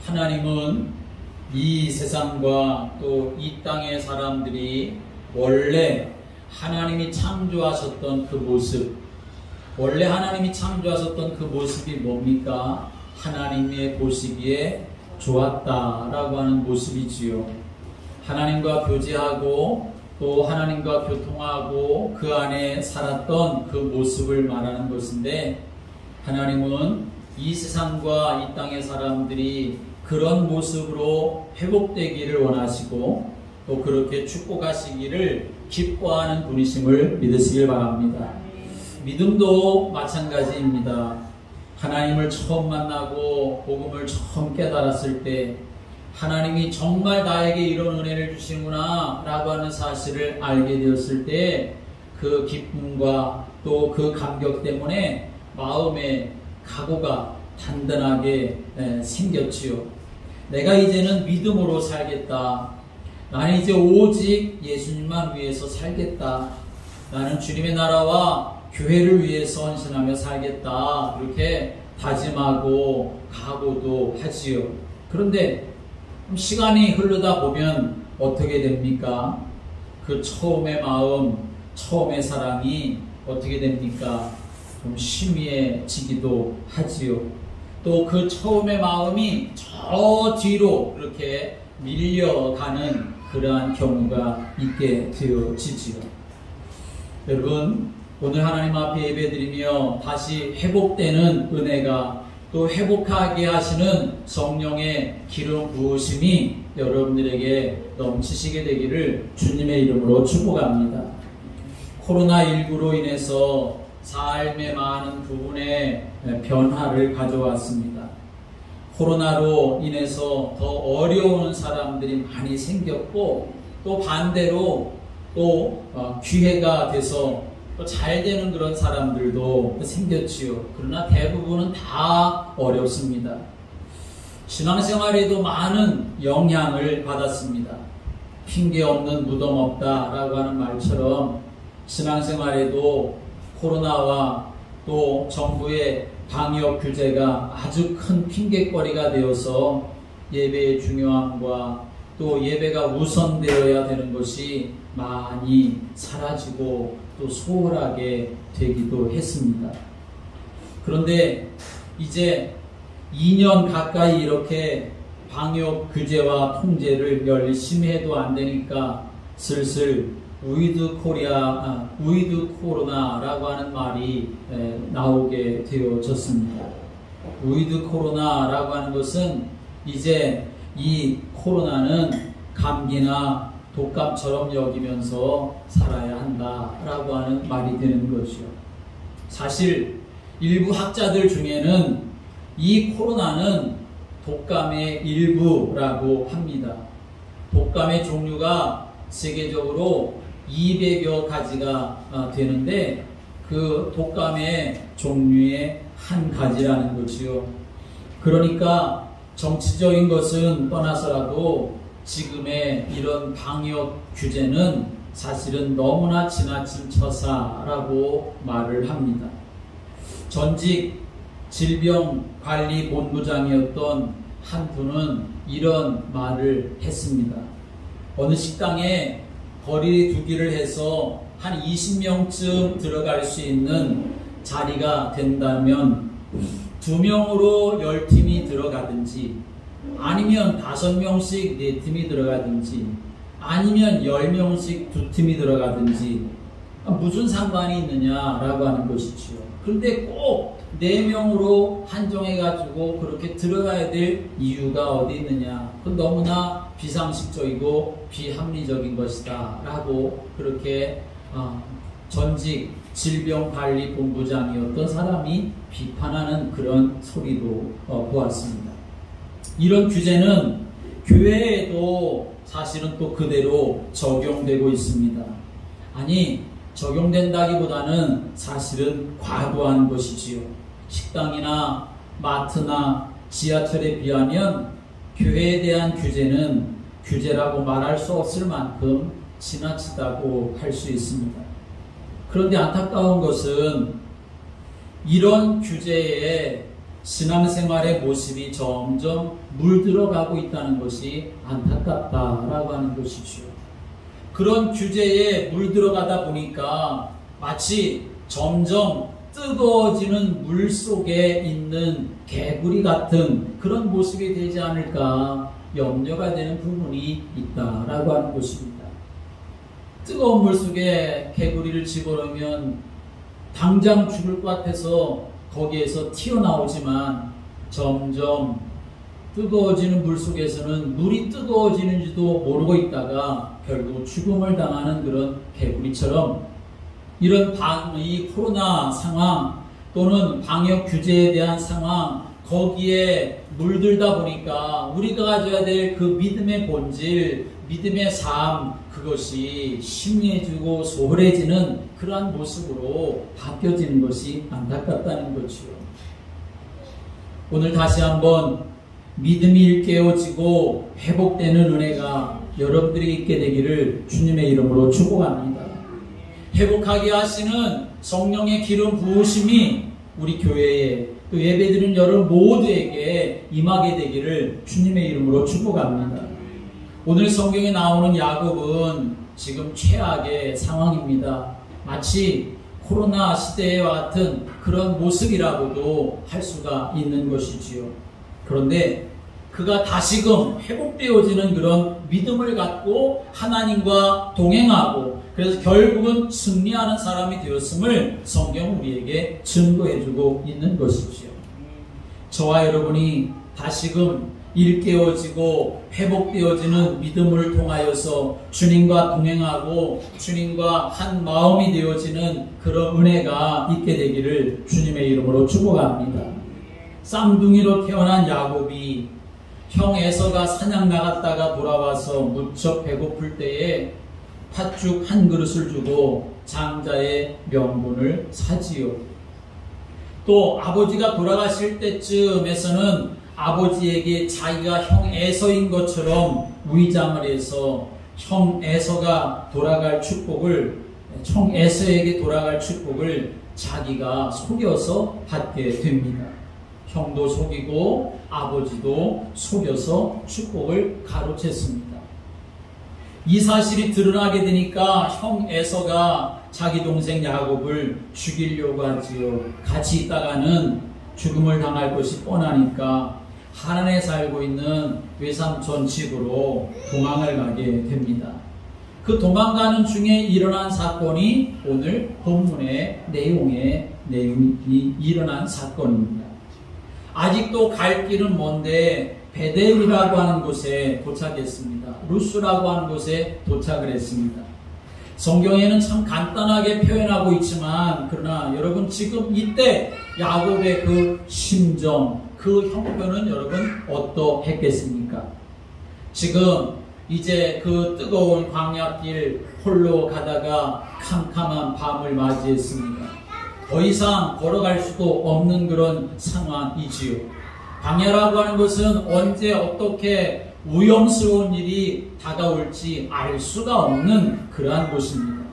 하나님은 이 세상과 또 이 땅의 사람들이 원래 하나님이 창조하셨던 그 모습, 원래 하나님이 창조하셨던 그 모습이 뭡니까? 하나님의 보시기에 좋았다라고 하는 모습이지요. 하나님과 교제하고 또 하나님과 교통하고 그 안에 살았던 그 모습을 말하는 것인데, 하나님은 이 세상과 이 땅의 사람들이 그런 모습으로 회복되기를 원하시고 또 그렇게 축복하시기를 기뻐하는 분이심을 믿으시길 바랍니다. 믿음도 마찬가지입니다. 하나님을 처음 만나고 복음을 처음 깨달았을 때 하나님이 정말 나에게 이런 은혜를 주시는구나 라고 하는 사실을 알게 되었을 때 그 기쁨과 또 그 감격 때문에 마음의 각오가 단단하게 생겼지요. 내가 이제는 믿음으로 살겠다. 나는 이제 오직 예수님만 위해서 살겠다. 나는 주님의 나라와 교회를 위해서 헌신하며 살겠다. 이렇게 다짐하고 각오도 하지요. 그런데 시간이 흐르다 보면 어떻게 됩니까? 그 처음의 마음, 처음의 사랑이 어떻게 됩니까? 좀 희미해지기도 하지요. 또 그 처음의 마음이 저 뒤로 그렇게 밀려가는 그러한 경우가 있게 되어지지요. 여러분, 오늘 하나님 앞에 예배드리며 다시 회복되는 은혜가, 또 회복하게 하시는 성령의 기름 부으심이 여러분들에게 넘치시게 되기를 주님의 이름으로 축복합니다. 코로나19로 인해서 삶의 많은 부분에 변화를 가져왔습니다. 코로나로 인해서 더 어려운 사람들이 많이 생겼고, 또 반대로 또 기회가 돼서 또 잘 되는 그런 사람들도 생겼지요. 그러나 대부분은 다 어렵습니다. 신앙생활에도 많은 영향을 받았습니다. 핑계 없는 무덤 없다라고 하는 말처럼 신앙생활에도 코로나와 또 정부의 방역 규제가 아주 큰 핑계거리가 되어서 예배의 중요함과 또 예배가 우선되어야 되는 것이 많이 사라지고 또 소홀하게 되기도 했습니다. 그런데 이제 2년 가까이 이렇게 방역 규제와 통제를 열심히 해도 안 되니까 슬슬 위드 코로나라고 하는 말이 나오게 되어졌습니다. 위드 코로나라고 하는 것은 이제 이 코로나는 감기나 독감처럼 여기면서 살아야 한다라고 하는 말이 되는 것이요. 사실 일부 학자들 중에는 이 코로나는 독감의 일부라고 합니다. 독감의 종류가 세계적으로 200여 가지가 되는데 그 독감의 종류의 한 가지라는 것이요. 그러니까 정치적인 것은 떠나서라도 지금의 이런 방역 규제는 사실은 너무나 지나친 처사라고 말을 합니다. 전직 질병관리본부장이었던 한 분은 이런 말을 했습니다. 어느 식당에 거리 두기를 해서 한 20명쯤 들어갈 수 있는 자리가 된다면 2명으로 10팀이 들어가든지 아니면 5명씩 4팀이 들어가든지 아니면 10명씩 2팀이 들어가든지 무슨 상관이 있느냐라고 하는 것이지요. 그런데 꼭 4명으로 한정해가지고 그렇게 들어가야 될 이유가 어디 있느냐. 그건 너무나 비상식적이고 비합리적인 것이다 라고 그렇게 전직 질병관리본부장이었던 사람이 비판하는 그런 소리도 보았습니다. 이런 규제는 교회에도 사실은 또 그대로 적용되고 있습니다. 아니, 적용된다기보다는 사실은 과도한 것이지요. 식당이나 마트나 지하철에 비하면 교회에 대한 규제는 규제라고 말할 수 없을 만큼 지나치다고 할 수 있습니다. 그런데 안타까운 것은 이런 규제에 신앙생활의 모습이 점점 물들어가고 있다는 것이 안타깝다라고 하는 것이죠. 그런 규제에 물들어가다 보니까 마치 점점 뜨거워지는 물 속에 있는 개구리 같은 그런 모습이 되지 않을까 염려가 되는 부분이 있다라고 하는 것입니다. 뜨거운 물 속에 개구리를 집어넣으면 당장 죽을 것 같아서 거기에서 튀어나오지만 점점 뜨거워지는 물 속에서는 물이 뜨거워지는지도 모르고 있다가 결국 죽음을 당하는 그런 개구리처럼 이런 이 코로나 상황 또는 방역 규제에 대한 상황 거기에 물들다 보니까 우리가 가져야 될 그 믿음의 본질, 믿음의 삶 그것이 심리해지고 소홀해지는 그러한 모습으로 바뀌어지는 것이 안타깝다는 거지요. 오늘 다시 한번 믿음이 일깨워지고 회복되는 은혜가 여러분들이 있게 되기를 주님의 이름으로 축복합니다. 회복하게 하시는 성령의 기름 부으심이 우리 교회에 또 예배드리는 여러분 모두에게 임하게 되기를 주님의 이름으로 축복합니다. 오늘 성경에 나오는 야곱은 지금 최악의 상황입니다. 마치 코로나 시대와 같은 그런 모습이라고도 할 수가 있는 것이지요. 그런데 그가 다시금 회복되어지는 그런 믿음을 갖고 하나님과 동행하고 그래서 결국은 승리하는 사람이 되었음을 성경은 우리에게 증거해주고 있는 것이지요. 저와 여러분이 다시금 일깨워지고 회복되어지는 믿음을 통하여서 주님과 동행하고 주님과 한 마음이 되어지는 그런 은혜가 있게 되기를 주님의 이름으로 축복합니다. 쌍둥이로 태어난 야곱이 형 에서가 사냥 나갔다가 돌아와서 무척 배고플 때에 팥죽 한 그릇을 주고 장자의 명분을 사지요. 또 아버지가 돌아가실 때쯤에서는 아버지에게 자기가 형 에서인 것처럼 위장을 해서 형 에서가 돌아갈 축복을 형 에서에게 돌아갈 축복을 자기가 속여서 받게 됩니다. 형도 속이고 아버지도 속여서 축복을 가로챘습니다. 이 사실이 드러나게 되니까 형 에서가 자기 동생 야곱을 죽이려고 하지요. 같이 있다가는 죽음을 당할 것이 뻔하니까 하란에 살고 있는 외삼촌 집으로 도망을 가게 됩니다. 그 도망가는 중에 일어난 사건이 오늘 본문의 내용이 일어난 사건입니다. 아직도 갈 길은 먼데 베델이라고 하는 곳에 도착했습니다. 루스라고 하는 곳에 도착을 했습니다. 성경에는 참 간단하게 표현하고 있지만 그러나 여러분 지금 이때 야곱의 그 심정, 그 형편은 여러분 어떠했겠습니까? 지금 이제 그 뜨거운 광야길 홀로 가다가 캄캄한 밤을 맞이했습니다. 더 이상 걸어갈 수도 없는 그런 상황이지요. 광야라고 하는 것은 언제 어떻게 위험스러운 일이 다가올지 알 수가 없는 그러한 곳입니다.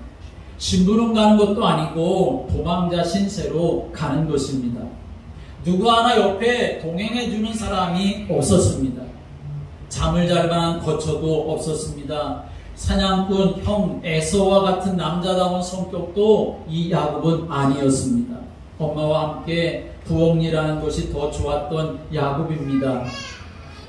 심부름 가는 것도 아니고 도망자 신세로 가는 것입니다. 누구 하나 옆에 동행해주는 사람이 없었습니다. 잠을 잘 만한 거처도 없었습니다. 사냥꾼 형 에서와 같은 남자다운 성격도 이 야곱은 아니었습니다. 엄마와 함께 부엌일하는 것이 더 좋았던 야곱입니다.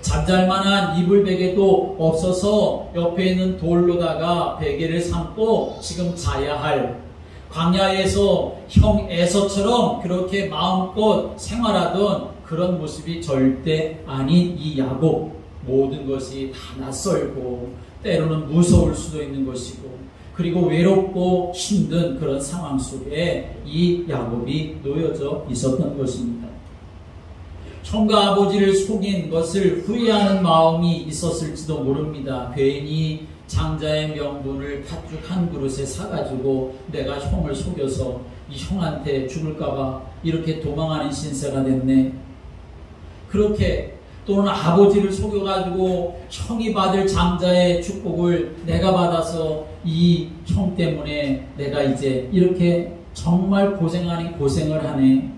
잠잘만한 이불 베개도 없어서 옆에 있는 돌로다가 베개를 삼고 지금 자야 할 광야에서 형 에서처럼 그렇게 마음껏 생활하던 그런 모습이 절대 아닌 이 야곱. 모든 것이 다 낯설고 때로는 무서울 수도 있는 것이고 그리고 외롭고 힘든 그런 상황 속에 이 야곱이 놓여져 있었던 것입니다. 형과 아버지를 속인 것을 후회하는 마음이 있었을지도 모릅니다. 괜히 장자의 명분을 팥죽 한 그릇에 사가지고 내가 형을 속여서 이 형한테 죽을까봐 이렇게 도망하는 신세가 됐네. 그렇게 또는 아버지를 속여가지고 형이 받을 장자의 축복을 내가 받아서 이 형 때문에 내가 이제 이렇게 정말 고생을 하네.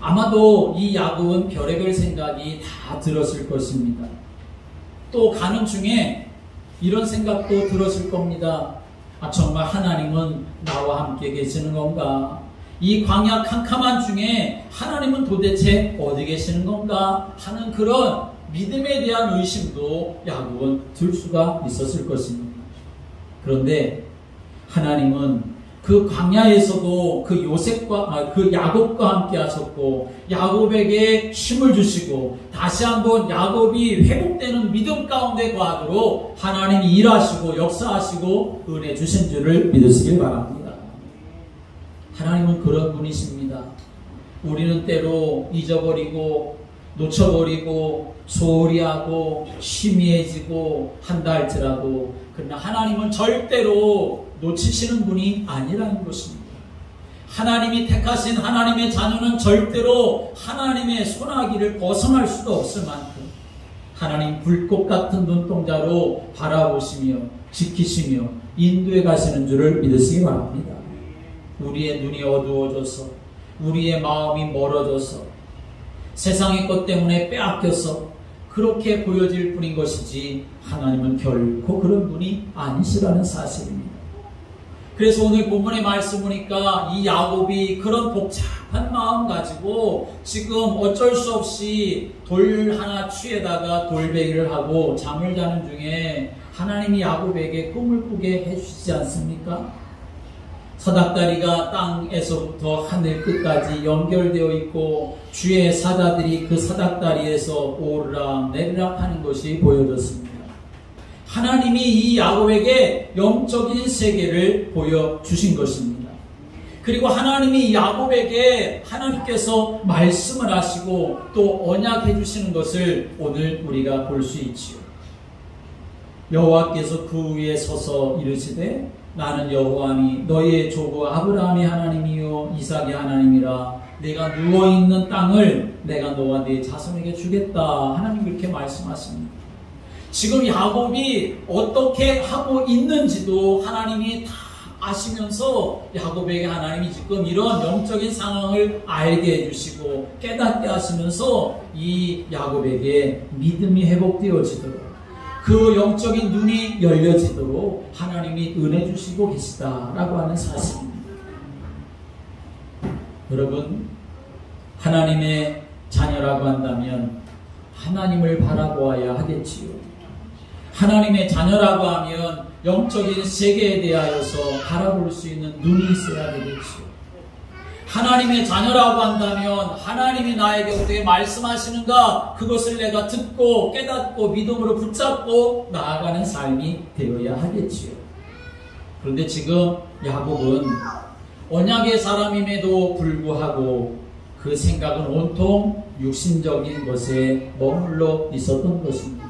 아마도 이 야곱은 별의별 생각이 다 들었을 것입니다. 또 가는 중에 이런 생각도 들었을 겁니다. 정말 하나님은 나와 함께 계시는 건가? 이 광야 캄캄한 중에 하나님은 도대체 어디 계시는 건가? 하는 그런 믿음에 대한 의심도 야곱은 들 수가 있었을 것입니다. 그런데 하나님은 그 광야에서도 그 야곱과 함께 하셨고 야곱에게 힘을 주시고 다시 한번 야곱이 회복되는 믿음 가운데 거하도록 하나님이 일하시고 역사하시고 은혜 주신 줄을 믿으시길 바랍니다. 하나님은 그런 분이십니다. 우리는 때로 잊어버리고 놓쳐버리고 소홀히 하고 희미해지고 한다 할지라도 그러나 하나님은 절대로 놓치시는 분이 아니라는 것입니다. 하나님이 택하신 하나님의 자녀는 절대로 하나님의 손아귀를 벗어날 수도 없을 만큼 하나님 불꽃 같은 눈동자로 바라보시며 지키시며 인도해 가시는 줄을 믿으시기 바랍니다. 우리의 눈이 어두워져서 우리의 마음이 멀어져서 세상의 것 때문에 빼앗겨서 그렇게 보여질 뿐인 것이지 하나님은 결코 그런 분이 아니시라는 사실입니다. 그래서 오늘 본문의 말씀 보니까 이 야곱이 그런 복잡한 마음 가지고 지금 어쩔 수 없이 돌 하나 취에다가 돌베기를 하고 잠을 자는 중에 하나님이 야곱에게 꿈을 꾸게 해주시지 않습니까? 사닥다리가 땅에서부터 하늘 끝까지 연결되어 있고 주의 사자들이 그 사닥다리에서 오르락 내리락 하는 것이 보여졌습니다. 하나님이 이 야곱에게 영적인 세계를 보여주신 것입니다. 그리고 하나님이 야곱에게 하나님께서 말씀을 하시고 또 언약해 주시는 것을 오늘 우리가 볼 수 있지요. 여호와께서 그 위에 서서 이르시되 나는 여호와니 너희의 조부 아브라함의 하나님이요 이삭의 하나님이라. 내가 누워있는 땅을 내가 너와 네 자손에게 주겠다. 하나님 그렇게 말씀하십니다. 지금 야곱이 어떻게 하고 있는지도 하나님이 다 아시면서 야곱에게 하나님이 지금 이런 영적인 상황을 알게 해주시고 깨닫게 하시면서 이 야곱에게 믿음이 회복되어지도록 그 영적인 눈이 열려지도록 하나님이 은혜 주시고 계시다라고 하는 사실입니다. 여러분, 하나님의 자녀라고 한다면 하나님을 바라보아야 하겠지요. 하나님의 자녀라고 하면 영적인 세계에 대하여서 바라볼 수 있는 눈이 있어야 되겠지요. 하나님의 자녀라고 한다면 하나님이 나에게 어떻게 말씀하시는가 그것을 내가 듣고 깨닫고 믿음으로 붙잡고 나아가는 삶이 되어야 하겠지요. 그런데 지금 야곱은 언약의 사람임에도 불구하고 그 생각은 온통 육신적인 것에 머물러 있었던 것입니다.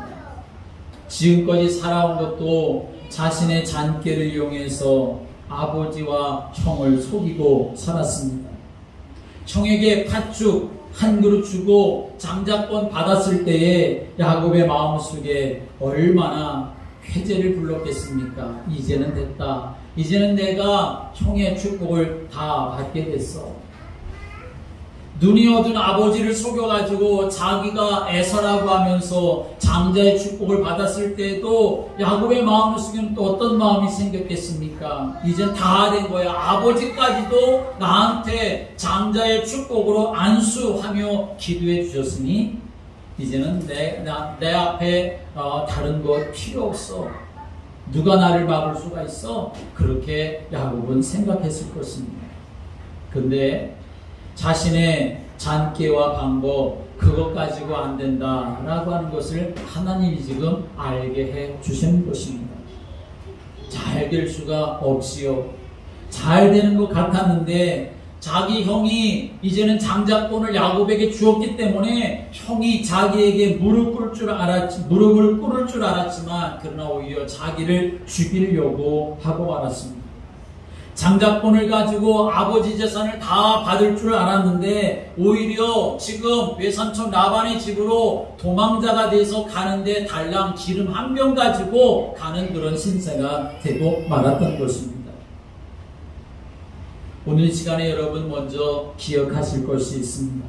지금까지 살아온 것도 자신의 잔꾀를 이용해서 아버지와 형을 속이고 살았습니다. 형에게 팥죽 한 그릇 주고 장자권 받았을 때에 야곱의 마음속에 얼마나 회개를 불렀겠습니까? 이제는 됐다. 이제는 내가 형의 축복을 다 받게 됐어. 눈이 어두운 아버지를 속여가지고 자기가 에서라고 하면서 장자의 축복을 받았을 때에도 야곱의 마음속에는 또 어떤 마음이 생겼겠습니까? 이젠 다 된 거야. 아버지까지도 나한테 장자의 축복으로 안수하며 기도해 주셨으니 이제는 내 앞에 다른 것 필요 없어. 누가 나를 막을 수가 있어? 그렇게 야곱은 생각했을 것입니다. 근데 자신의 잔꾀와 방법 그것 가지고 안 된다라고 하는 것을 하나님이 지금 알게 해 주시는 것입니다. 잘 될 수가 없지요. 잘 되는 것 같았는데 자기 형이 이제는 장자권을 야곱에게 주었기 때문에 형이 자기에게 무릎을 꿇을 줄 알았지만 그러나 오히려 자기를 죽이려고 하고 말았습니다. 장자권을 가지고 아버지 재산을 다 받을 줄 알았는데 오히려 지금 외삼촌 라반의 집으로 도망자가 돼서 가는데 달랑 기름 한 병 가지고 가는 그런 신세가 되고 말았던 것입니다. 오늘 시간에 여러분 먼저 기억하실 것이 있습니다.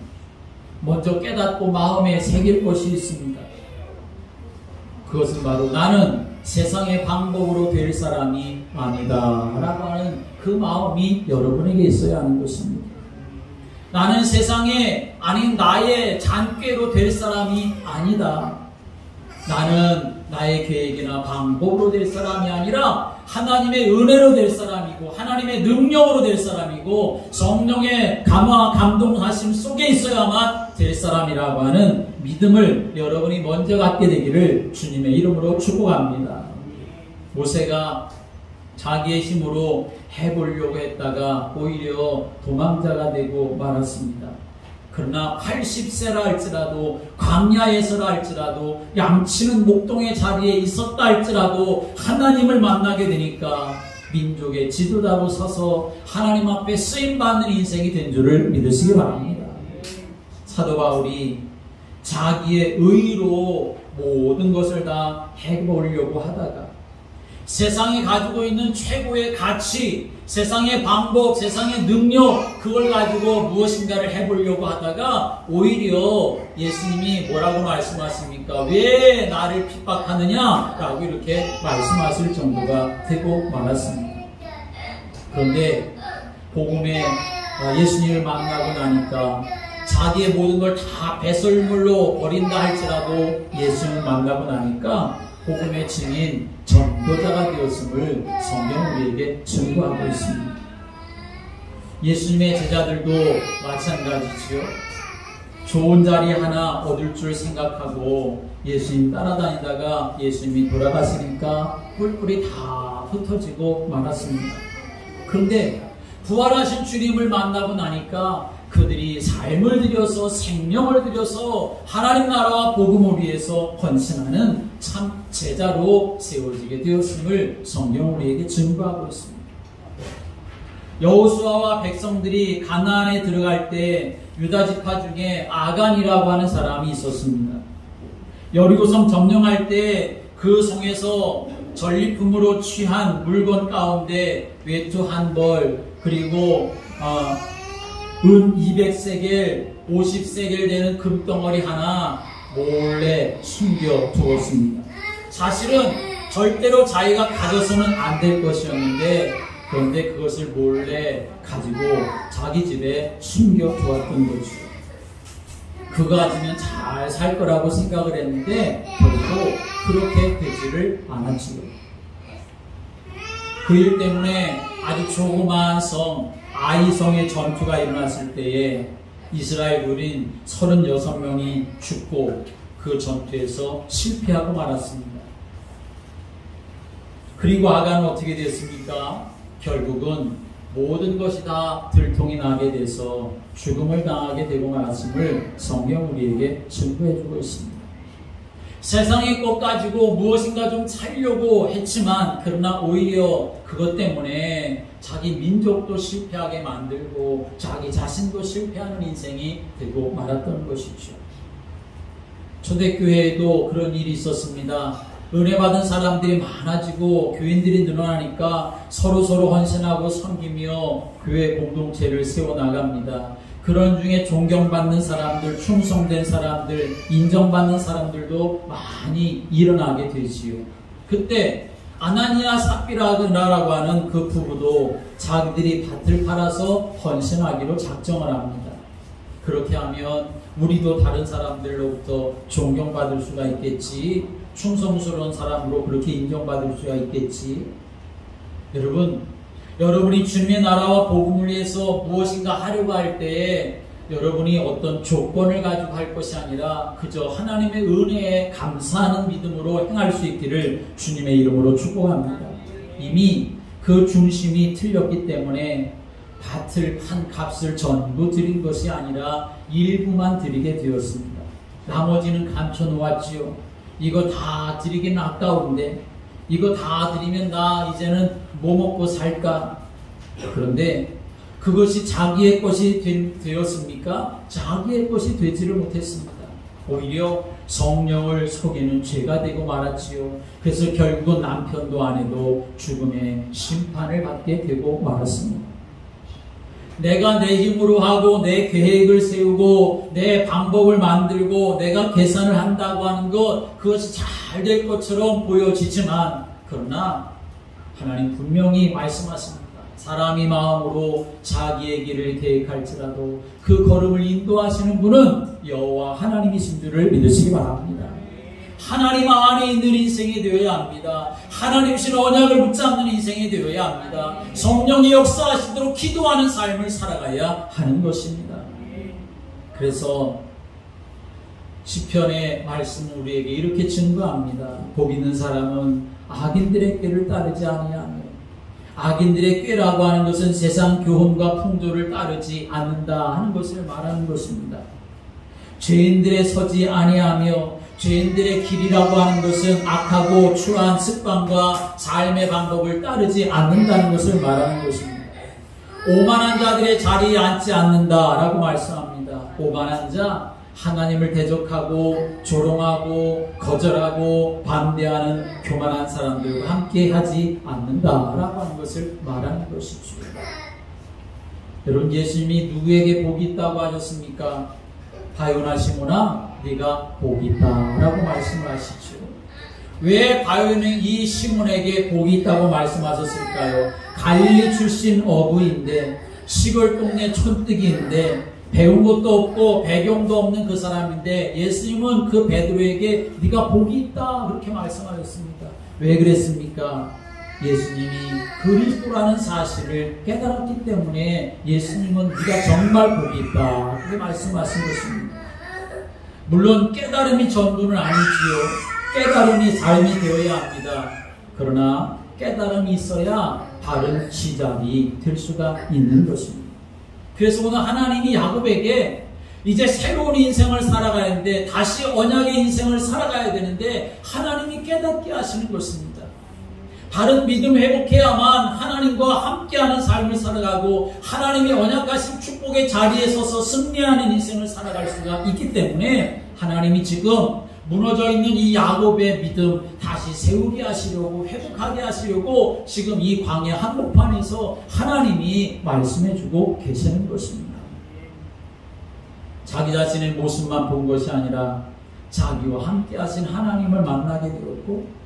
먼저 깨닫고 마음에 새길 것이 있습니다. 그것은 바로 나는 세상의 방법으로 될 사람이 아니다 라고 하는 그 마음이 여러분에게 있어야 하는 것입니다. 나는 세상에 아닌 나의 잔꾀로 될 사람이 아니다. 나는 나의 계획이나 방법으로 될 사람이 아니라 하나님의 은혜로 될 사람이고 하나님의 능력으로 될 사람이고 성령의 감화 감동하심 속에 있어야만 될 사람이라고 하는 믿음을 여러분이 먼저 갖게 되기를 주님의 이름으로 축복합니다. 모세가 자기의 힘으로 해보려고 했다가 오히려 도망자가 되고 말았습니다. 그러나 80세라 할지라도 광야에서라 할지라도 양치는 목동의 자리에 있었다 할지라도 하나님을 만나게 되니까 민족의 지도자로 서서 하나님 앞에 쓰임받는 인생이 된 줄을 믿으시기 바랍니다. 사도 바울이 자기의 의로 모든 것을 다 해보려고 하다가 세상이 가지고 있는 최고의 가치, 세상의 방법, 세상의 능력 그걸 가지고 무엇인가를 해보려고 하다가 오히려 예수님이 뭐라고 말씀하십니까? 왜 나를 핍박하느냐? 라고 이렇게 말씀하실 정도가 되고 말았습니다. 그런데 복음에 예수님을 만나고 나니까 자기의 모든 걸 다 배설물로 버린다 할지라도 예수님을 만나고 나니까 복음의 증인 전도자가 되었음을 성경은 우리에게 증거하고 있습니다. 예수님의 제자들도 마찬가지지요. 좋은 자리 하나 얻을 줄 생각하고 예수님 따라다니다가 예수님이 돌아가시니까 뿔뿔이 다 흩어지고 말았습니다. 그런데 부활하신 주님을 만나고 나니까 그들이 삶을 들여서 생명을 들여서 하나님 나라와 복음을 위해서 헌신하는 참 제자로 세워지게 되었음을 성경은 우리에게 증거하고 있습니다. 여호수아와 백성들이 가나안에 들어갈 때 유다 지파 중에 아간이라고 하는 사람이 있었습니다. 여리고성 점령할 때 그 성에서 전리품으로 취한 물건 가운데 외투 한 벌 그리고 은 200세겔, 50세겔 되는 금덩어리 하나 몰래 숨겨 두었습니다. 사실은 절대로 자기가 가져서는 안 될 것이었는데 그런데 그것을 몰래 가지고 자기 집에 숨겨 두었던 거죠. 그거 가지면 잘 살 거라고 생각을 했는데 결국 그렇게 되지를 않았지요. 그 일 때문에 아주 조그마한 성 아이성의 전투가 일어났을 때에 이스라엘 군인 36명이 죽고 그 전투에서 실패하고 말았습니다. 그리고 아간은 어떻게 됐습니까? 결국은 모든 것이 다 들통이 나게 돼서 죽음을 당하게 되고 말았음을 성경 우리에게 증거해주고 있습니다. 세상의 것 가지고 무엇인가 좀 살려고 했지만 그러나 오히려 그것 때문에 자기 민족도 실패하게 만들고 자기 자신도 실패하는 인생이 되고 말았던 것이죠. 초대교회에도 그런 일이 있었습니다. 은혜 받은 사람들이 많아지고 교인들이 늘어나니까 서로 헌신하고 섬기며 교회 공동체를 세워나갑니다. 그런 중에 존경받는 사람들, 충성된 사람들, 인정받는 사람들도 많이 일어나게 되지요. 그때 아나니아 삽비라고 하는 그 부부도 자기들이 밭을 팔아서 헌신하기로 작정을 합니다. 그렇게 하면 우리도 다른 사람들로부터 존경받을 수가 있겠지, 충성스러운 사람으로 그렇게 인정받을 수가 있겠지. 여러분이 주님의 나라와 복음을 위해서 무엇인가 하려고 할 때에 여러분이 어떤 조건을 가지고 할 것이 아니라 그저 하나님의 은혜에 감사하는 믿음으로 행할 수 있기를 주님의 이름으로 축복합니다. 이미 그 중심이 틀렸기 때문에 밭을 판 값을 전부 드린 것이 아니라 일부만 드리게 되었습니다. 나머지는 감춰놓았지요. 이거 다 드리긴 아까운데 이거 다 드리면 나 이제는 뭐 먹고 살까? 그런데 그것이 자기의 것이 되었습니까? 자기의 것이 되지를 못했습니다. 오히려 성령을 속이는 죄가 되고 말았지요. 그래서 결국은 남편도 아내도 죽음의 심판을 받게 되고 말았습니다. 내가 내 힘으로 하고 내 계획을 세우고 내 방법을 만들고 내가 계산을 한다고 하는 것, 그것이 잘 될 것처럼 보여지지만, 그러나 하나님 분명히 말씀하십니다. 사람이 마음으로 자기의 길을 계획할지라도 그 걸음을 인도하시는 분은 여호와 하나님이신 줄을 믿으시기 바랍니다. 하나님 안에 있는 인생이 되어야 합니다. 하나님이신 언약을 붙잡는 인생이 되어야 합니다. 성령이 역사하시도록 기도하는 삶을 살아가야 하는 것입니다. 그래서 시편의 말씀은 우리에게 이렇게 증거합니다. 복 있는 사람은 악인들의 꾀를 따르지 아니하며, 악인들의 꾀라고 하는 것은 세상 교훈과 풍조를 따르지 않는다 하는 것을 말하는 것입니다. 죄인들의 서지 아니하며, 죄인들의 길이라고 하는 것은 악하고 추한 습관과 삶의 방법을 따르지 않는다는 것을 말하는 것입니다. 오만한 자들의 자리에 앉지 않는다라고 말씀합니다. 오만한 자, 하나님을 대적하고 조롱하고 거절하고 반대하는 교만한 사람들과 함께 하지 않는다라고 하는 것을 말하는 것이죠. 여러분, 예수님이 누구에게 복이 있다고 하셨습니까? 바요나 시몬아, 네가 복이 있다라고 말씀을 하시죠. 왜 바요는 이 시몬에게 복이 있다고 말씀하셨을까요? 갈릴리 출신 어부인데, 시골 동네 촌뜨기인데, 배운 것도 없고 배경도 없는 그 사람인데, 예수님은 그 베드로에게 네가 복이 있다 그렇게 말씀하셨습니다. 왜 그랬습니까? 예수님이 그리스도라는 사실을 깨달았기 때문에 예수님은 네가 정말 복이 있다 그렇게 말씀하신 것입니다. 물론 깨달음이 전부는 아니지요. 깨달음이 삶이 되어야 합니다. 그러나 깨달음이 있어야 바른 시작이 될 수가 있는 것입니다. 그래서 오늘 하나님이 야곱에게 이제 새로운 인생을 살아가야 하는데, 다시 언약의 인생을 살아가야 되는데 하나님이 깨닫게 하시는 것입니다. 바른 믿음 회복해야만 하나님과 함께하는 삶을 살아가고 하나님의 언약하신 축복의 자리에 서서 승리하는 인생을 살아갈 수가 있기 때문에, 하나님이 지금 무너져 있는 이 야곱의 믿음 다시 세우게 하시려고, 회복하게 하시려고 지금 이 광야 한복판에서 하나님이 말씀해 주고 계시는 것입니다. 자기 자신의 모습만 본 것이 아니라 자기와 함께 하신 하나님을 만나게 되었고,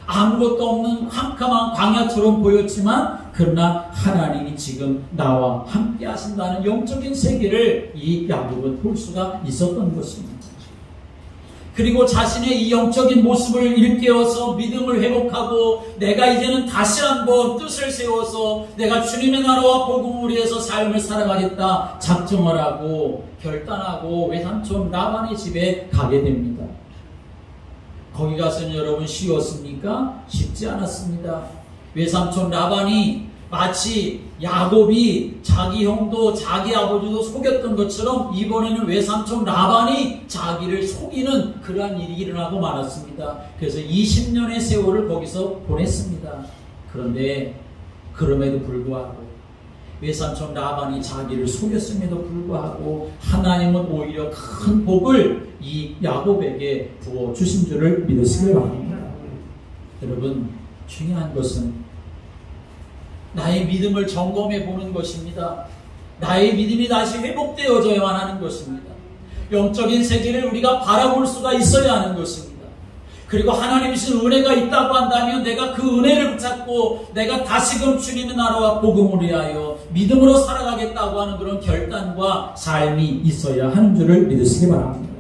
아무것도 없는 캄캄한 광야처럼 보였지만 그러나 하나님이 지금 나와 함께 하신다는 영적인 세계를 이 야곱은 볼 수가 있었던 것입니다. 그리고 자신의 이 영적인 모습을 일깨워서 믿음을 회복하고, 내가 이제는 다시 한번 뜻을 세워서 내가 주님의 나라와 복음을 위해서 삶을 살아가겠다 작정을 하고 결단하고 외삼촌 라반의 집에 가게 됩니다. 거기 가서는 여러분 쉬웠습니까? 쉽지 않았습니다. 외삼촌 라반이 마치 야곱이 자기 형도 자기 아버지도 속였던 것처럼 이번에는 외삼촌 라반이 자기를 속이는 그러한 일이 일어나고 말았습니다. 그래서 20년의 세월을 거기서 보냈습니다. 그런데 그럼에도 불구하고, 외삼촌 라반이 자기를 속였음에도 불구하고 하나님은 오히려 큰 복을 이 야곱에게 부어주신 줄을 믿으시길 바랍니다. 여러분, 중요한 것은 나의 믿음을 점검해 보는 것입니다. 나의 믿음이 다시 회복되어져야만 하는 것입니다. 영적인 세계를 우리가 바라볼 수가 있어야 하는 것입니다. 그리고 하나님이신 은혜가 있다고 한다면 내가 그 은혜를 붙잡고 내가 다시금 주님의 나라와 복음을 위하여 믿음으로 살아가겠다고 하는 그런 결단과 삶이 있어야 하는 줄을 믿으시기 바랍니다.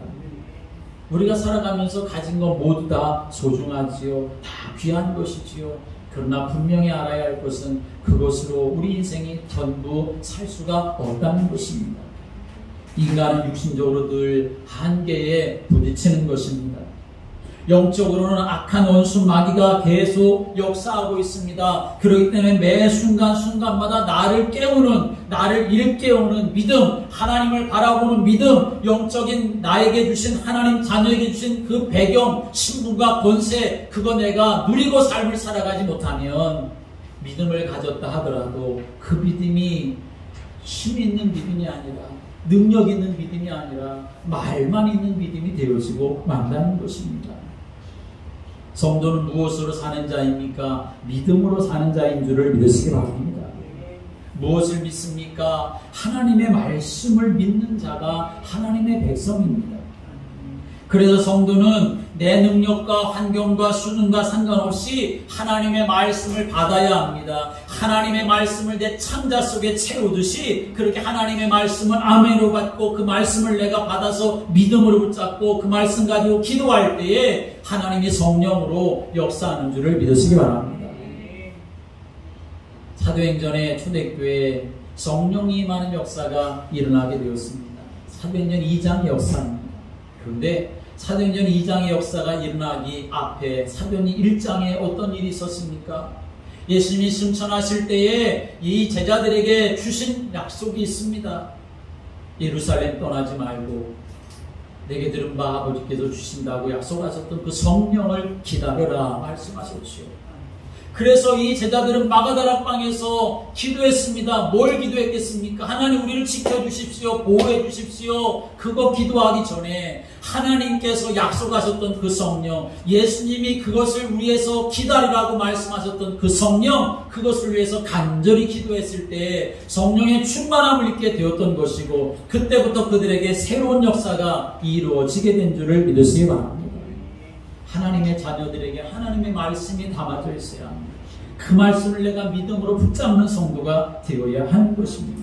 우리가 살아가면서 가진 것 모두 다 소중하지요. 다 귀한 것이지요. 그러나 분명히 알아야 할 것은 그것으로 우리 인생이 전부 살 수가 없다는 것입니다. 인간은 육신적으로 늘 한계에 부딪히는 것입니다. 영적으로는 악한 원수 마귀가 계속 역사하고 있습니다. 그렇기 때문에 매 순간순간마다 나를 깨우는, 나를 일깨우는 믿음, 하나님을 바라보는 믿음, 영적인 나에게 주신 하나님 자녀에게 주신 그 배경, 신분과 권세, 그거 내가 누리고 삶을 살아가지 못하면 믿음을 가졌다 하더라도 그 믿음이 힘 있는 믿음이 아니라, 능력 있는 믿음이 아니라 말만 있는 믿음이 되어지고 만다는 것입니다. 성도는 무엇으로 사는 자입니까? 믿음으로 사는 자인 줄을 믿으시기 바랍니다. 무엇을 믿습니까? 하나님의 말씀을 믿는 자가 하나님의 백성입니다. 그래서 성도는 내 능력과 환경과 수준과 상관없이 하나님의 말씀을 받아야 합니다. 하나님의 말씀을 내 창자 속에 채우듯이 그렇게 하나님의 말씀을 아멘으로 받고 그 말씀을 내가 받아서 믿음으로 붙잡고 그 말씀 가지고 기도할 때에 하나님이 성령으로 역사하는 줄을 믿으시기 바랍니다. 사도행전의 초대교회에 성령이 임하는 역사가 일어나게 되었습니다. 사도행전 2장 역사입니다. 그런데 사도행전 2장의 역사가 일어나기 앞에 사도행전 1장에 어떤 일이 있었습니까? 예수님이 승천하실 때에 이 제자들에게 주신 약속이 있습니다. 예루살렘 떠나지 말고 내게 들은 바 아버지께서 주신다고 약속하셨던 그 성령을 기다려라 말씀하셨죠. 그래서 이 제자들은 마가다락방에서 기도했습니다. 뭘 기도했겠습니까? 하나님 우리를 지켜주십시오. 보호해 주십시오. 그거 기도하기 전에 하나님께서 약속하셨던 그 성령, 예수님이 그것을 위해서 기다리라고 말씀하셨던 그 성령, 그것을 위해서 간절히 기도했을 때 성령의 충만함을 입게 되었던 것이고 그때부터 그들에게 새로운 역사가 이루어지게 된 줄을 믿으시기 바랍니다. 하나님의 자녀들에게 하나님의 말씀이 담아져 있어야 합니다. 그 말씀을 내가 믿음으로 붙잡는 성도가 되어야 하는 것입니다.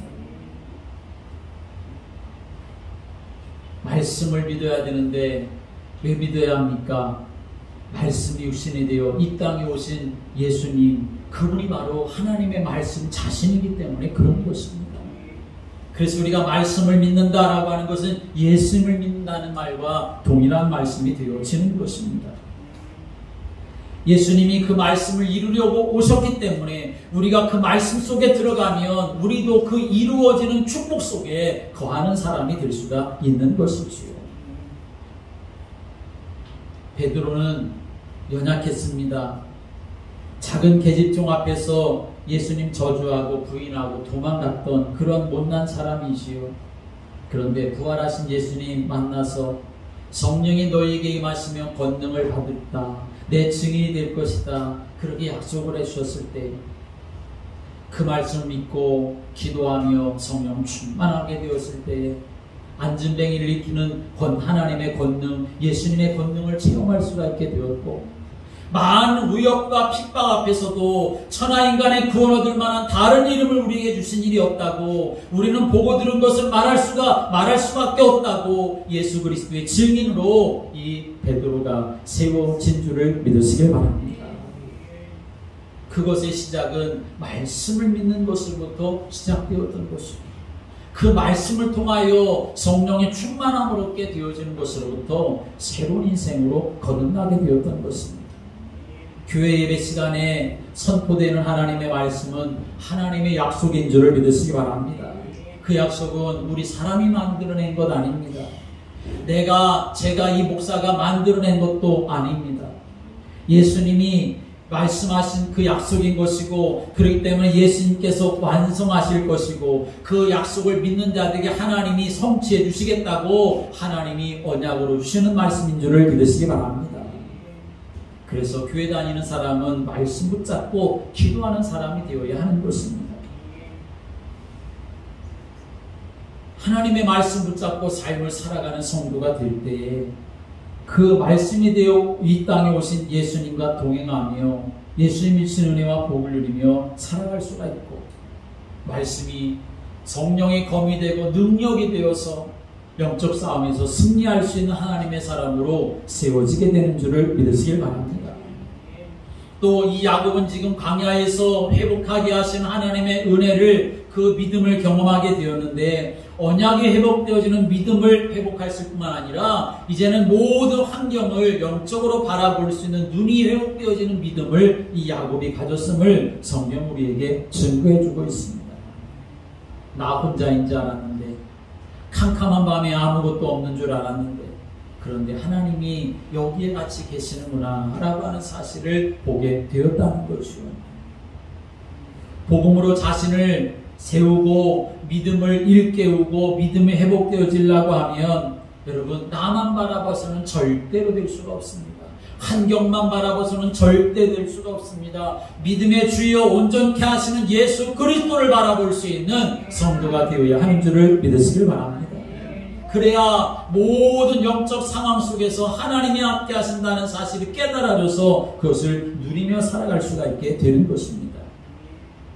말씀을 믿어야 되는데 왜 믿어야 합니까? 말씀이 육신이 되어 이 땅에 오신 예수님, 그분이 바로 하나님의 말씀 자신이기 때문에 그런 것입니다. 그래서 우리가 말씀을 믿는다라고 하는 것은 예수님을 믿는다는 말과 동일한 말씀이 되어지는 것입니다. 예수님이 그 말씀을 이루려고 오셨기 때문에 우리가 그 말씀 속에 들어가면 우리도 그 이루어지는 축복 속에 거하는 사람이 될 수가 있는 것이지요. 베드로는 연약했습니다. 작은 계집종 앞에서 예수님 저주하고 부인하고 도망갔던 그런 못난 사람이지요. 그런데 부활하신 예수님 만나서 성령이 너희에게 임하시면 권능을 받았다. 내 증인이 될 것이다. 그렇게 약속을 해주셨을 때 그 말씀을 믿고 기도하며 성령 충만하게 되었을 때에 안진뱅이를 일으키는 하나님의 권능, 예수님의 권능을 체험할 수가 있게 되었고 많은 위협과 핍박 앞에서도 천하인간의 구원 얻을 만한 다른 이름을 우리에게 주신 일이 없다고, 우리는 보고 들은 것을 말할 수밖에 없다고 예수 그리스도의 증인으로 이 베드로가 세워진 줄을 믿으시길 바랍니다. 그것의 시작은 말씀을 믿는 것으로부터 시작되었던 것입니다. 그 말씀을 통하여 성령의 충만함을 얻게 되어지는 것으로부터 새로운 인생으로 거듭나게 되었던 것입니다. 교회 예배 시간에 선포되는 하나님의 말씀은 하나님의 약속인 줄을 믿으시기 바랍니다. 그 약속은 우리 사람이 만들어낸 것 아닙니다. 제가 이 목사가 만들어낸 것도 아닙니다. 예수님이 말씀하신 그 약속인 것이고, 그렇기 때문에 예수님께서 완성하실 것이고, 그 약속을 믿는 자들에게 하나님이 성취해 주시겠다고 하나님이 언약으로 주시는 말씀인 줄을 믿으시기 바랍니다. 그래서 교회 다니는 사람은 말씀 붙잡고 기도하는 사람이 되어야 하는 것입니다. 하나님의 말씀 붙잡고 삶을 살아가는 성도가 될 때에 그 말씀이 되어 이 땅에 오신 예수님과 동행하며 예수님이 주신 은혜와 복을 누리며 살아갈 수가 있고, 말씀이 성령의 검이 되고 능력이 되어서 영적 싸움에서 승리할 수 있는 하나님의 사람으로 세워지게 되는 줄을 믿으시길 바랍니다. 또 이 야곱은 지금 광야에서 회복하게 하신 하나님의 은혜를, 그 믿음을 경험하게 되었는데, 언약이 회복되어지는 믿음을 회복했을 뿐만 아니라 이제는 모든 환경을 영적으로 바라볼 수 있는 눈이 회복되어지는 믿음을 이 야곱이 가졌음을 성경 우리에게 증거해주고 있습니다. 나 혼자인 줄 알았는데, 캄캄한 밤에 아무것도 없는 줄 알았는데, 그런데 하나님이 여기에 같이 계시는구나 라고 하는 사실을 보게 되었다는 것이죠. 복음으로 자신을 세우고 믿음을 일깨우고 믿음이 회복되어지려고 하면 여러분, 나만 바라봐서는 절대로 될 수가 없습니다. 환경만 바라봐서는 절대 될 수가 없습니다. 믿음의 주여 온전케 하시는 예수 그리스도를 바라볼 수 있는 성도가 되어야 하는 줄을 믿으시길 바랍니다. 그래야 모든 영적 상황 속에서 하나님이 함께 하신다는 사실을 깨달아줘서 그것을 누리며 살아갈 수가 있게 되는 것입니다.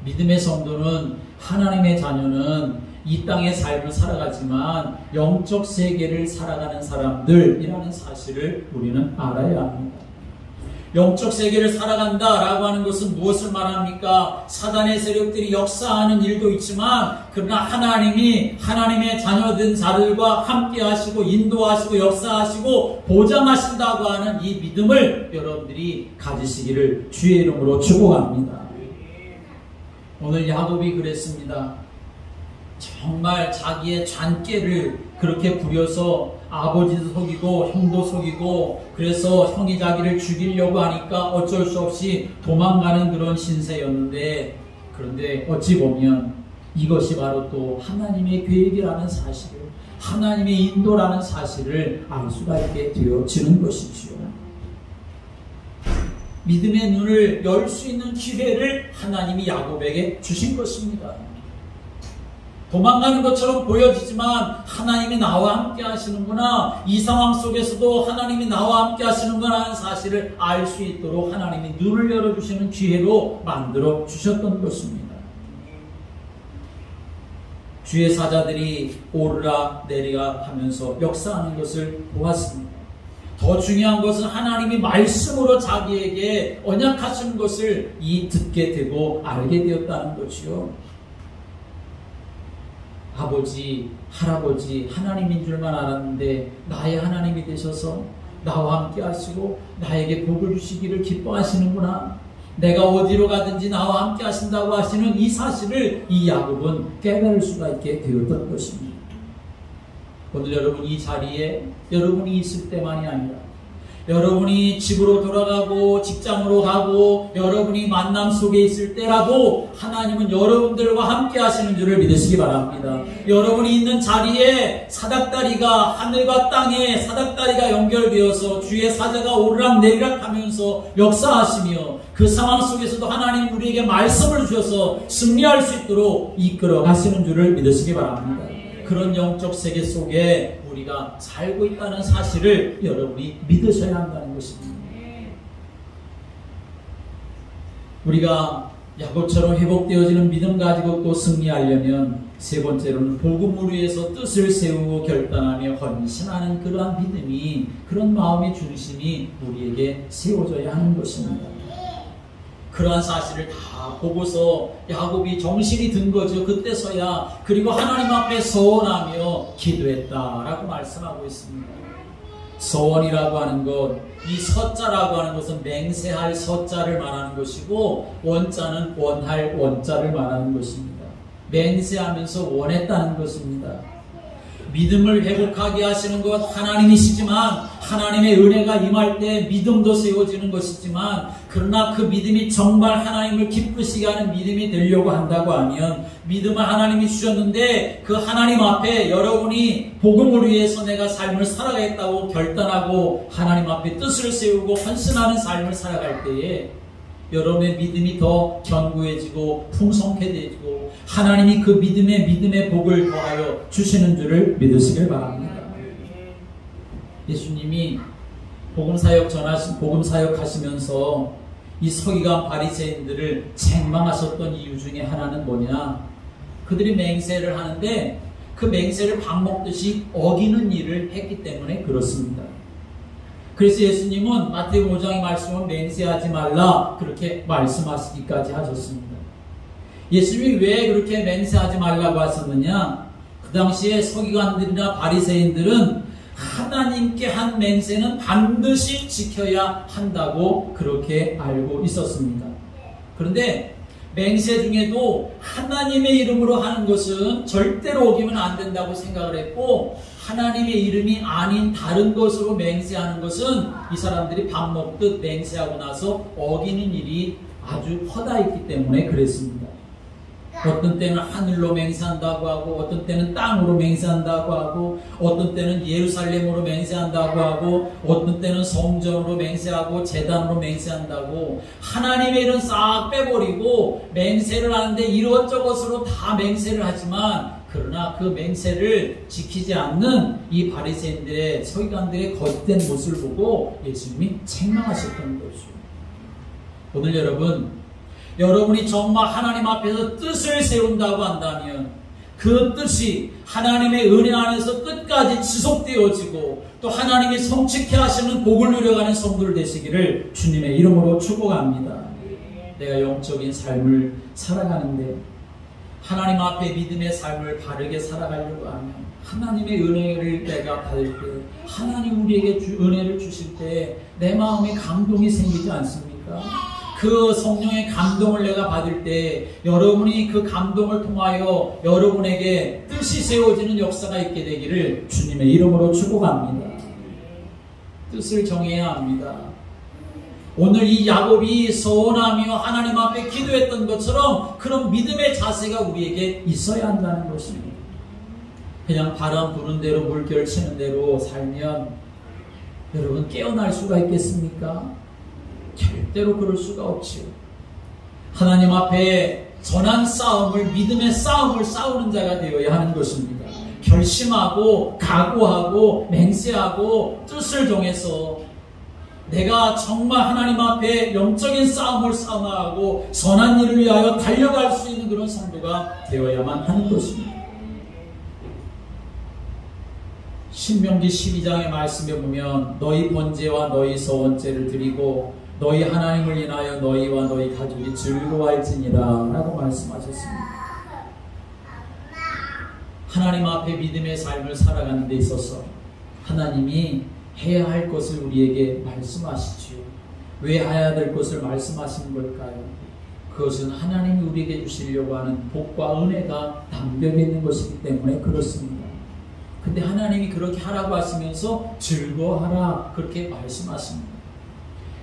믿음의 성도는, 하나님의 자녀는 이 땅의 삶을 살아가지만 영적 세계를 살아가는 사람들이라는 사실을 우리는 알아야 합니다. 영적 세계를 살아간다라고 하는 것은 무엇을 말합니까? 사단의 세력들이 역사하는 일도 있지만 그러나 하나님이 하나님의 자녀된 자들과 함께 하시고 인도하시고 역사하시고 보장하신다고 하는 이 믿음을 여러분들이 가지시기를 주의 이름으로 축복합니다. 오늘 야곱이 그랬습니다. 정말 자기의 잔꾀를 그렇게 부려서 아버지도 속이고 형도 속이고 그래서 형이 자기를 죽이려고 하니까 어쩔 수 없이 도망가는 그런 신세였는데, 그런데 어찌 보면 이것이 바로 또 하나님의 계획이라는 사실을, 하나님의 인도라는 사실을 알 수가 있게 되어지는 것이지요. 믿음의 눈을 열 수 있는 기회를 하나님이 야곱에게 주신 것입니다. 도망가는 것처럼 보여지지만 하나님이 나와 함께 하시는구나, 이 상황 속에서도 하나님이 나와 함께 하시는구나 하는 사실을 알 수 있도록 하나님이 눈을 열어주시는 기회로 만들어 주셨던 것입니다. 주의 사자들이 오르락 내리락 하면서 역사하는 것을 보았습니다. 더 중요한 것은 하나님이 말씀으로 자기에게 언약하시는 것을 듣게 되고 알게 되었다는 것이요. 아버지, 할아버지 하나님인 줄만 알았는데 나의 하나님이 되셔서 나와 함께 하시고 나에게 복을 주시기를 기뻐하시는구나, 내가 어디로 가든지 나와 함께 하신다고 하시는 이 사실을 이 야곱은 깨달을 수가 있게 되었던 것입니다. 오늘 여러분 이 자리에 여러분이 있을 때만이 아니라 여러분이 집으로 돌아가고 직장으로 가고 여러분이 만남 속에 있을 때라도 하나님은 여러분들과 함께 하시는 줄을 믿으시기 바랍니다. 여러분이 있는 자리에 사닥다리가, 하늘과 땅에 사닥다리가 연결되어서 주의 사자가 오르락 내리락 하면서 역사하시며 그 상황 속에서도 하나님 우리에게 말씀을 주셔서 승리할 수 있도록 이끌어 가시는 줄을 믿으시기 바랍니다. 그런 영적 세계 속에 우리가 살고 있다는 사실을 여러분이 믿으셔야 한다는 것입니다. 우리가 야곱처럼 회복되어지는 믿음 가지고 또 승리하려면 세 번째로는 복음을 위해서 뜻을 세우고 결단하며 헌신하는 그러한 믿음이, 그런 마음의 중심이 우리에게 세워져야 하는 것입니다. 그러한 사실을 다 보고서 야곱이 정신이 든 거죠. 그때서야. 그리고 하나님 앞에 서원하며 기도했다라고 말씀하고 있습니다. 서원이라고 하는 것, 이 서자라고 하는 것은 맹세할 서자를 말하는 것이고 원자는 원할 원자를 말하는 것입니다. 맹세하면서 원했다는 것입니다. 믿음을 회복하게 하시는 것 하나님이시지만 하나님의 은혜가 임할 때 믿음도 세워지는 것이지만, 그러나 그 믿음이 정말 하나님을 기쁘시게 하는 믿음이 되려고 한다고 하면 믿음을 하나님이 주셨는데 그 하나님 앞에 여러분이 복음을 위해서 내가 삶을 살아가겠다고 결단하고 하나님 앞에 뜻을 세우고 헌신하는 삶을 살아갈 때에 여러분의 믿음이 더 견고해지고 풍성케 되고 하나님이 그 믿음의 복을 더하여 주시는 줄을 믿으시길 바랍니다. 예수님이 복음 사역 하시면서 이 서기관 바리새인들을 책망하셨던 이유 중에 하나는 뭐냐? 그들이 맹세를 하는데 그 맹세를 밥 먹듯이 어기는 일을 했기 때문에 그렇습니다. 그래서 예수님은 마태복음 5장의 말씀은 맹세하지 말라 그렇게 말씀하시기까지 하셨습니다. 예수님이 왜 그렇게 맹세하지 말라고 하셨느냐? 그 당시에 서기관들이나 바리새인들은 하나님께 한 맹세는 반드시 지켜야 한다고 그렇게 알고 있었습니다. 그런데 맹세 중에도 하나님의 이름으로 하는 것은 절대로 어기면 안 된다고 생각을 했고, 하나님의 이름이 아닌 다른 것으로 맹세하는 것은 이 사람들이 밥 먹듯 맹세하고 나서 어기는 일이 아주 허다했기 때문에 그랬습니다. 어떤 때는 하늘로 맹세한다고 하고, 어떤 때는 땅으로 맹세한다고 하고, 어떤 때는 예루살렘으로 맹세한다고 하고, 어떤 때는 성전으로 맹세하고 제단으로 맹세한다고, 하나님의 일은 싹 빼버리고 맹세를 하는데 이것저것으로 다 맹세를 하지만, 그러나 그 맹세를 지키지 않는 이 바리새인들의, 서기관들의 거짓된 모습을 보고 예수님이 책망하셨던 것이죠. 오늘 여러분이 정말 하나님 앞에서 뜻을 세운다고 한다면 그 뜻이 하나님의 은혜 안에서 끝까지 지속되어지고 또 하나님이 성취케 하시는 복을 누려가는 성도들 되시기를 주님의 이름으로 축복합니다. 내가 영적인 삶을 살아가는데 하나님 앞에 믿음의 삶을 바르게 살아가려고 하면 하나님의 은혜를 내가 받을 때, 하나님 우리에게 은혜를 주실 때 내 마음에 감동이 생기지 않습니까? 그 성령의 감동을 내가 받을 때 여러분이 그 감동을 통하여 여러분에게 뜻이 세워지는 역사가 있게 되기를 주님의 이름으로 축복합니다. 뜻을 정해야 합니다. 오늘 이 야곱이 서원하며 하나님 앞에 기도했던 것처럼 그런 믿음의 자세가 우리에게 있어야 한다는 것입니다. 그냥 바람 부는 대로 물결 치는 대로 살면 여러분 깨어날 수가 있겠습니까? 절대로 그럴 수가 없지요. 하나님 앞에 전한 싸움을, 믿음의 싸움을 싸우는 자가 되어야 하는 것입니다. 결심하고 각오하고 맹세하고 뜻을 정해서 내가 정말 하나님 앞에 영적인 싸움을 싸움하고 선한 일을 위하여 달려갈 수 있는 그런 성도가 되어야만 하는 것입니다. 신명기 12장의 말씀에 보면 너희 번제와 너희 서원제를 드리고 너희 하나님을 인하여 너희와 너희 가족이 즐거워할지니라 라고 말씀하셨습니다. 하나님 앞에 믿음의 삶을 살아가는 데 있어서 하나님이 해야 할 것을 우리에게 말씀하시지요. 왜 해야 될 것을 말씀하시는 걸까요? 그것은 하나님이 우리에게 주시려고 하는 복과 은혜가 담겨져 있는 것이기 때문에 그렇습니다. 근데 하나님이 그렇게 하라고 하시면서 즐거워하라 그렇게 말씀하십니다.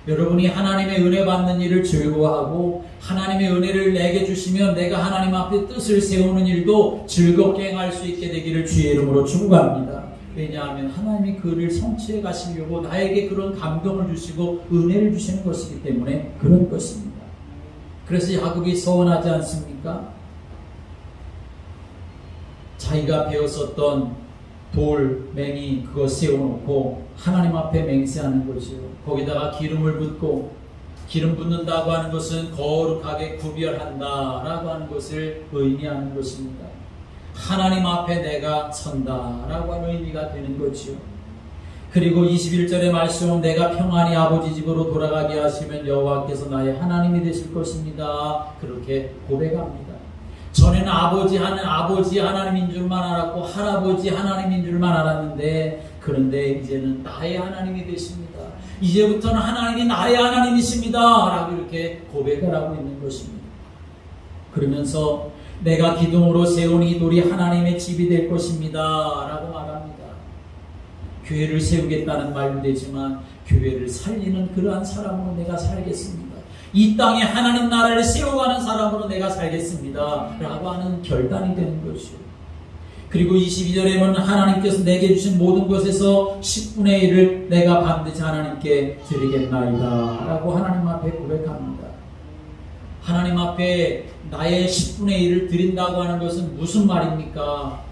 여러분이 하나님의 은혜 받는 일을 즐거워하고 하나님의 은혜를 내게 주시면 내가 하나님 앞에 뜻을 세우는 일도 즐겁게 행할 수 있게 되기를 주의 이름으로 축복합니다. 왜냐하면 하나님이 그를 성취해 가시려고 나에게 그런 감동을 주시고 은혜를 주시는 것이기 때문에 그런 것입니다. 그래서 야곱이 서운하지 않습니까? 자기가 배웠었던 돌, 맹이 그거 세워놓고 하나님 앞에 맹세하는 거지요. 거기다가 기름을 붓고, 기름 붓는다고 하는 것은 거룩하게 구별한다 라고 하는 것을 의미하는 것입니다. 하나님 앞에 내가 선다 라고 하는 의미가 되는 거지요. 그리고 21절의 말씀은 내가 평안히 아버지 집으로 돌아가게 하시면 여호와께서 나의 하나님이 되실 것입니다. 그렇게 고백합니다. 전에는 아버지 하나님인 줄만 알았고 할아버지 하나님인 줄만 알았는데 그런데 이제는 나의 하나님이 되십니다. 이제부터는 하나님이 나의 하나님이십니다 라고 이렇게 고백을 하고 있는 것입니다. 그러면서 내가 기둥으로 세운 이 돌이 하나님의 집이 될 것입니다 라고 말합니다. 교회를 세우겠다는 말도 되지만 교회를 살리는 그러한 사람으로 내가 살겠습니다. 이 땅에 하나님 나라를 세워가는 사람으로 내가 살겠습니다 라고 하는 결단이 되는 것이요. 그리고 22절에는 하나님께서 내게 주신 모든 것에서 10분의 1을 내가 반드시 하나님께 드리겠나이다 라고 하나님 앞에 고백합니다. 하나님 앞에 나의 10분의 1을 드린다고 하는 것은 무슨 말입니까?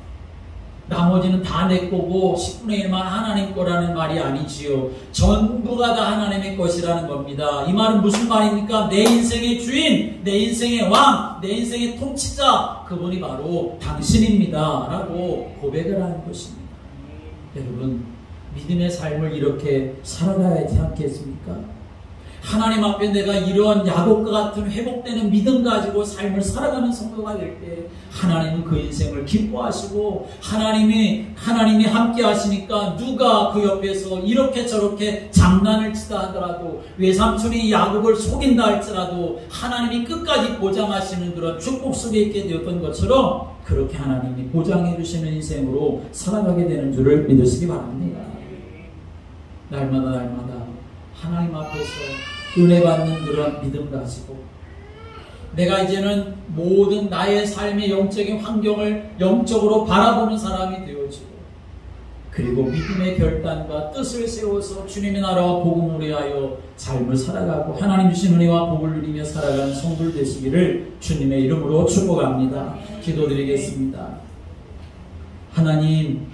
나머지는 다 내 거고 10분의 1만 하나님 거라는 말이 아니지요. 전부가 다 하나님의 것이라는 겁니다. 이 말은 무슨 말입니까? 내 인생의 주인, 내 인생의 왕, 내 인생의 통치자, 그분이 바로 당신입니다 라고 고백을 하는 것입니다. 여러분, 믿음의 삶을 이렇게 살아가야 하지 않겠습니까? 하나님 앞에 내가 이러한 야곱과 같은 회복되는 믿음 가지고 삶을 살아가는 성도가 될 때 하나님은 그 인생을 기뻐하시고 하나님이 함께 하시니까 누가 그 옆에서 이렇게 저렇게 장난을 치다 하더라도 외삼촌이 야곱을 속인다 할지라도 하나님이 끝까지 보장하시는 그런 축복 속에 있게 되었던 것처럼 그렇게 하나님이 보장해 주시는 인생으로 살아가게 되는 줄을 믿으시기 바랍니다. 날마다 하나님 앞에서 은혜 받는 그런 믿음 가지고 내가 이제는 모든 나의 삶의 영적인 환경을 영적으로 바라보는 사람이 되어지고, 그리고 믿음의 결단과 뜻을 세워서 주님의 나라와 복음을 위하여 삶을 살아가고 하나님 주신 은혜와 복을 누리며 살아가는 성도들 되시기를 주님의 이름으로 축복합니다. 기도드리겠습니다. 하나님,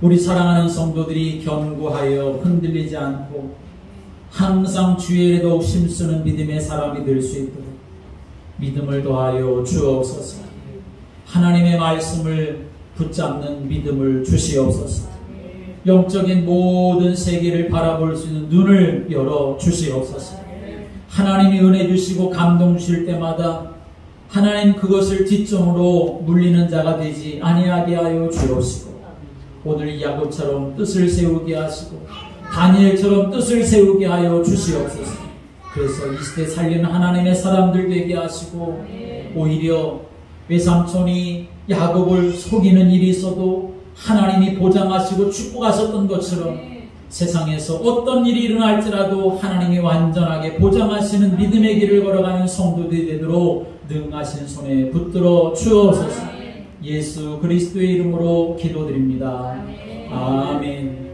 우리 사랑하는 성도들이 견고하여 흔들리지 않고 항상 주의 더욱 힘쓰는 믿음의 사람이 될 수 있도록 믿음을 더하여 주옵소서. 하나님의 말씀을 붙잡는 믿음을 주시옵소서. 영적인 모든 세계를 바라볼 수 있는 눈을 열어 주시옵소서. 하나님이 은혜 주시고 감동 주실 때마다 하나님 그것을 뒷점으로 물리는 자가 되지 아니하게 하여 주옵시고, 오늘 이 야곱처럼 뜻을 세우게 하시고 다니엘처럼 뜻을 세우게 하여 주시옵소서. 그래서 이 시대 살리는 하나님의 사람들 되게 하시고, 오히려 외삼촌이 야곱을 속이는 일이 있어도 하나님이 보장하시고 축복하셨던 것처럼 세상에서 어떤 일이 일어날지라도 하나님이 완전하게 보장하시는 믿음의 길을 걸어가는 성도들이 되도록 능하신 손에 붙들어 주옵소서. 예수 그리스도의 이름으로 기도드립니다. 아멘.